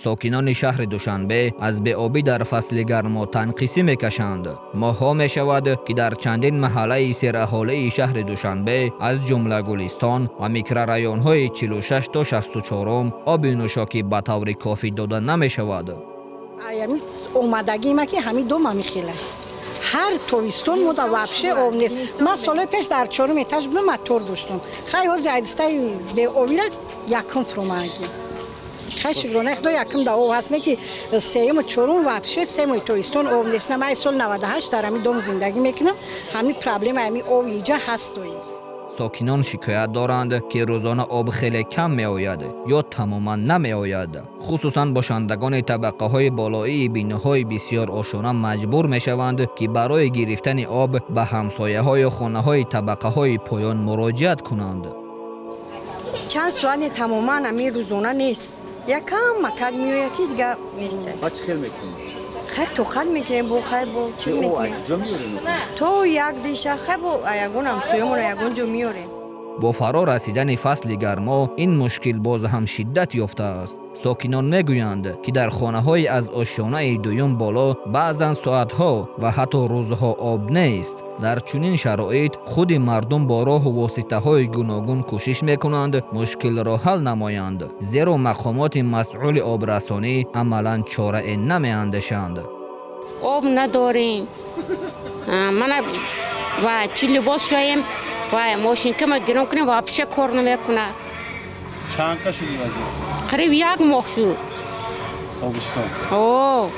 ساکنان شهر دوشنبه از بی‌آبی در فصل گرما تنقیسی میکشند. ماه‌ها میشود که در چندین محله سراحاله شهر دوشنبه از جمله گلستان و میکرورایون‌های 46 تا 64 آب نوشاکی به طور کافی داده نمیشود. یعنی اومدگی ما که همین دو میخیله. هر تویستون مو دا وابشه آب نیست. ما سال پیش در 4 etaج بودم موتور داشتم. خیلی از زیادسته به آبی را یکم فروماگی. خیلی شکرانه خدا یکم دا آب هست که 3 و 4 وابشه 3 تویستون آب نیست. من سال 98 در همین دوم زندگی میکنم. همین پرابلم همین آب اینجا هست دوی. ساکنان شکایت دارند که روزانه آب خیلی کم می آید یا تماما نمی آید. خصوصا باشندگان طبقه های بالایی بیناهای بسیار آشنا مجبور می شوند که برای گرفتن آب به همسایه های خانه های طبقه های پایان مراجعت کنند. چند ساعت تماما همین روزانه نیست. یکم مکد میوید که دیگه نیست. چه خیلی میکنید؟ خیلی تو خد میکنیم با خیلی با چی میکنیم؟ تو یک دیشه خیلی با یکون همسایمون یکون جو میاریم. با فرا رسیدن فصل گرما این مشکل باز هم شدت یافته است. ساکنان میگویند که در خانه های از آشیانه دوم بالا بعضا ساعتها و حتی روزها آب نیست. در چنین شرایط خود مردم با راه و واسطه های گوناگون کوشش میکنند مشکل را حل نمایند، زیرا مقامات مسئول آبرسانی عملا چاره نمیاندیشند. آب نداریم. من و چی لباس شویم و ماشین که ما گرم کنیم و پیش کار نمیکنه. چند تا شدی وضعیت؟ قریب 1 ماه شد. تابستان. اوه.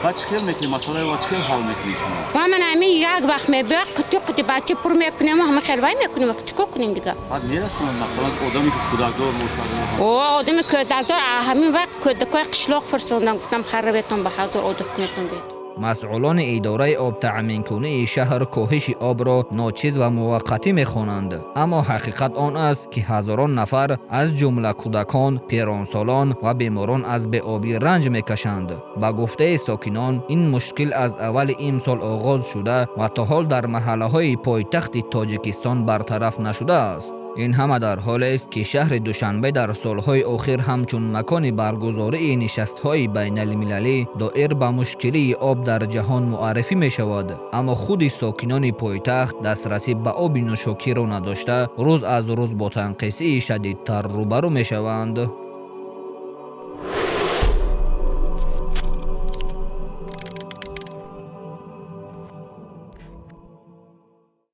بعد چه میکنی؟ مثلا وقت چه حال میکنی شما؟ و من همین یک وقت میبرم قطع بچه پر میکنیم و همه خلوای میکنیم وقت چیکار کنیم دیگه؟ بعد میرسونن مثلا آدمی که کودکدار باشه. اوه آدمی کودکدار همین وقت کودکای قشلاق فرستادن گفتم خرابتون به حضور آب کنتون بید. مسئولان اداره آب تأمین کنی شهر کاهش آب را ناچیز و موقتی می‌خوانند، اما حقیقت آن است که هزاران نفر از جمله کودکان، پیرانسالان و بیماران از بی‌آبی رنج می‌کشند. به گفته ساکنان این مشکل از اول امسال آغاز شده و تا حال در محله‌های پایتخت تاجیکستان برطرف نشده است. این همه در حالی است که شهر دوشنبه در سالهای اخیر همچون مکان برگزاری نشست‌های بین المللی دایر به مشکلی آب در جهان معرفی می شود، اما خود ساکنان پایتخت دسترسی به آب نوشاکی را نداشته روز از روز با تنقیصی شدیدتر روبرو می شوند.